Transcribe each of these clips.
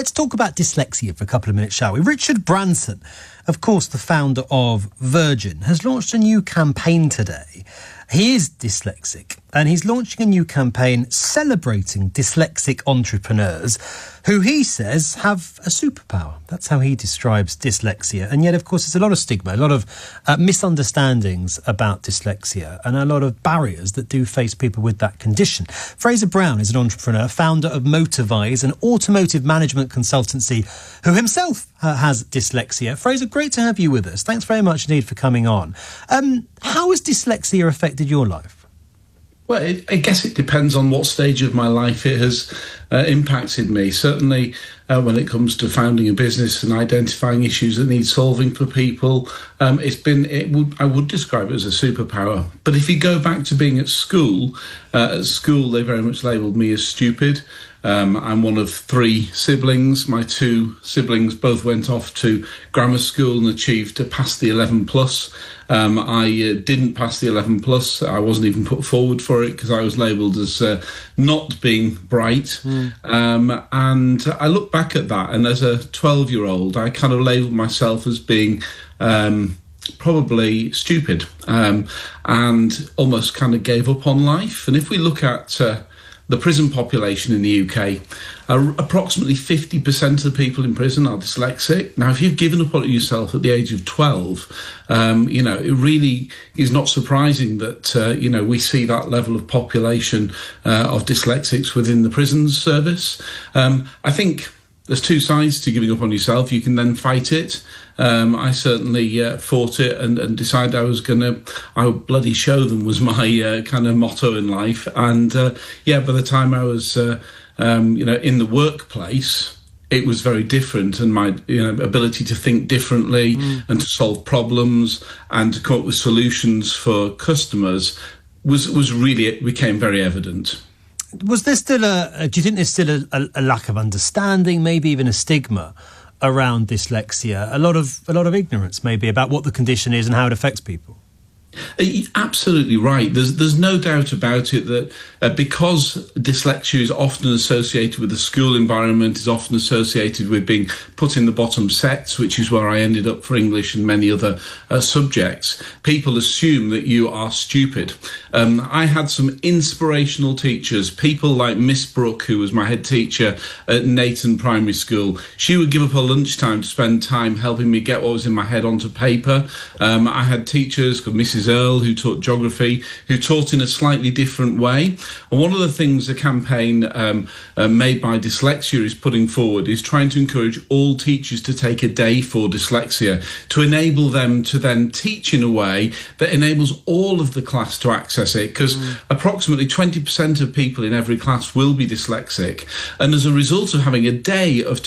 Let's talk about dyslexia for a couple of minutes, shall we? Richard Branson, of course, the founder of Virgin, has launched a new campaign today. He is dyslexic, and he's launching a new campaign celebrating dyslexic entrepreneurs who he says have a superpower. That's how he describes dyslexia. And yet, of course, there's a lot of stigma, a lot of misunderstandings about dyslexia, and a lot of barriers that do face people with that condition. Fraser Brown is an entrepreneur, founder of MotorVise, an automotive management consultancy, who himself has dyslexia. Fraser, great to have you with us. Thanks very much indeed for coming on. How has dyslexia affected your life? Well, I guess it depends on what stage of my life it has impacted me. Certainly when it comes to founding a business and identifying issues that need solving for people, I would describe it as a superpower. But if you go back to being at school they very much labelled me as stupid. I'm one of 3 siblings. My 2 siblings both went off to grammar school and achieved to pass the 11 plus. I didn't pass the 11 plus. I wasn't even put forward for it because I was labelled as not being bright. And I look back at that, and as a 12-year-old, I kind of labelled myself as being probably stupid, and almost kind of gave up on life. And if we look at the prison population in the UK, approximately 50% of the people in prison are dyslexic. Now, if you've given up on it yourself at the age of 12, it really is not surprising that, we see that level of population of dyslexics within the prison service. I think there's 2 sides to giving up on yourself. You can then fight it. I certainly fought it and decided I would bloody show them was my kind of motto in life. And by the time I was, in the workplace, it was very different, and my ability to think differently and to solve problems and to come up with solutions for customers it became very evident. Was there still do you think there's still a lack of understanding, maybe even a stigma around dyslexia? A lot of ignorance maybe about what the condition is and how it affects people? Absolutely right. There's no doubt about it that because dyslexia is often associated with the school environment, is often associated with being put in the bottom sets, which is where I ended up for English and many other subjects, people assume that you are stupid. I had some inspirational teachers, people like Miss Brooke, who was my head teacher at Nathan Primary School. She would give up her lunchtime to spend time helping me get what was in my head onto paper. I had teachers called Mrs. Earl, who taught geography, who taught in a slightly different way. And one of the things the campaign made by Dyslexia is putting forward is trying to encourage all teachers to take a day for dyslexia, to enable them to then teach in a way that enables all of the class to access it, because approximately 20% of people in every class will be dyslexic. And as a result of having a day of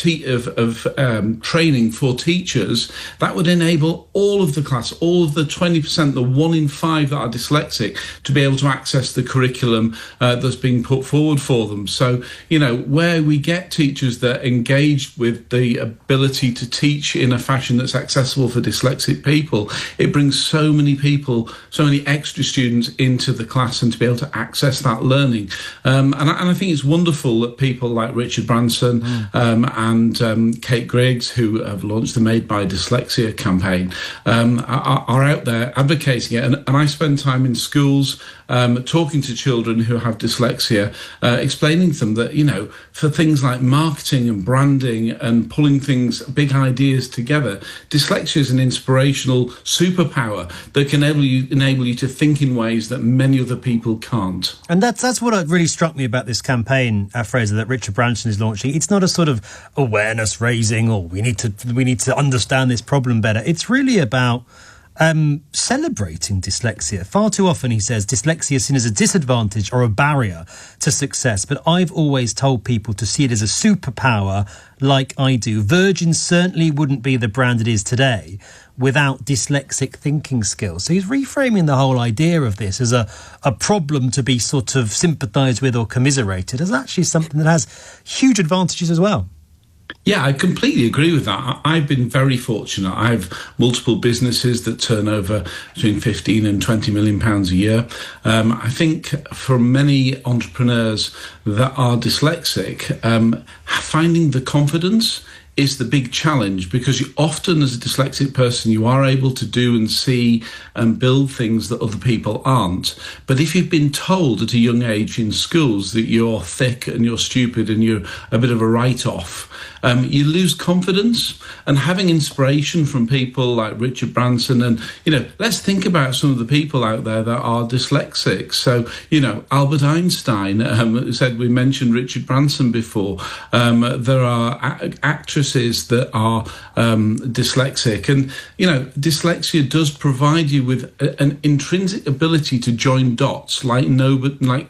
training for teachers, that would enable all of the class, all of the 20%, the 1 in 5 that are dyslexic, to be able to access the curriculum that's being put forward for them. So, where we get teachers that engage with the ability to teach in a fashion that's accessible for dyslexic people, it brings so many people, so many extra students into the class and to be able to access that learning. And I think it's wonderful that people like Richard Branson and Kate Griggs, who have launched the Made by Dyslexia campaign, are out there advocating it. And I spend time in schools talking to children who have dyslexia, explaining to them that, for things like marketing and branding and pulling things, big ideas together, dyslexia is an inspirational superpower that can enable you to think in ways that many other people can't. And that's what really struck me about this campaign, Fraser, that Richard Branson is launching. It's not a sort of awareness raising or we need to understand this problem better. It's really about celebrating dyslexia. Far too often, he says, dyslexia is seen as a disadvantage or a barrier to success, but I've always told people to see it as a superpower like I do. Virgin certainly wouldn't be the brand it is today without dyslexic thinking skills. So he's reframing the whole idea of this as a problem to be sort of sympathised with or commiserated as actually something that has huge advantages as well. Yeah, I completely agree with that. I've been very fortunate. I have multiple businesses that turn over between 15 and 20 million pounds a year. I think for many entrepreneurs that are dyslexic, finding the confidence is the big challenge, because you often, as a dyslexic person, you are able to do and see and build things that other people aren't. But if you've been told at a young age in schools that you're thick and you're stupid and you're a bit of a write-off, you lose confidence. And having inspiration from people like Richard Branson, and, let's think about some of the people out there that are dyslexic. So, Albert Einstein said, we mentioned Richard Branson before. There are actresses that are dyslexic. And, dyslexia does provide you with an intrinsic ability to join dots like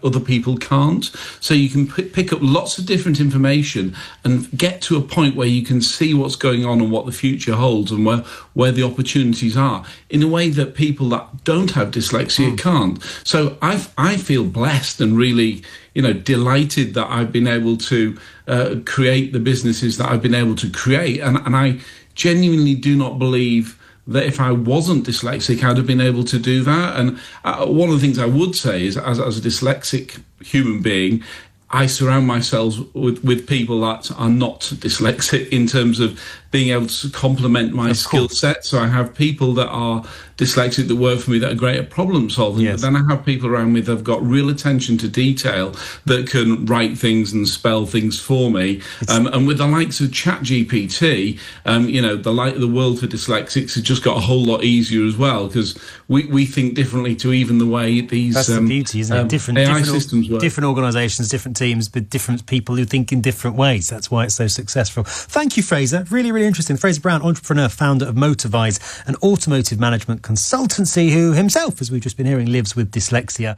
other people can't. So you can pick up lots of different information and get to a point where you can see what's going on and what the future holds and where the opportunities are in a way that people that don't have dyslexia can't. So I feel blessed and really, delighted that I've been able to create the businesses that I've been able to create. And I genuinely do not believe that if I wasn't dyslexic, I'd have been able to do that. And one of the things I would say is, as a dyslexic human being, I surround myself with people that are not dyslexic in terms of being able to complement my skill set. So I have people that are dyslexic that work for me that are great at problem solving. Yes. But then I have people around me that have got real attention to detail that can write things and spell things for me. And with the likes of ChatGPT, the world for dyslexics has just got a whole lot easier as well, because we think differently to even the way these That's the beauty, isn't it? Different AI systems work. Different organisations, different teams, but different people who think in different ways. That's why it's so successful. Thank you, Fraser. Really, really interesting. Fraser Brown, entrepreneur, founder of MotorVise, an automotive management consultancy, who himself, as we've just been hearing, lives with dyslexia.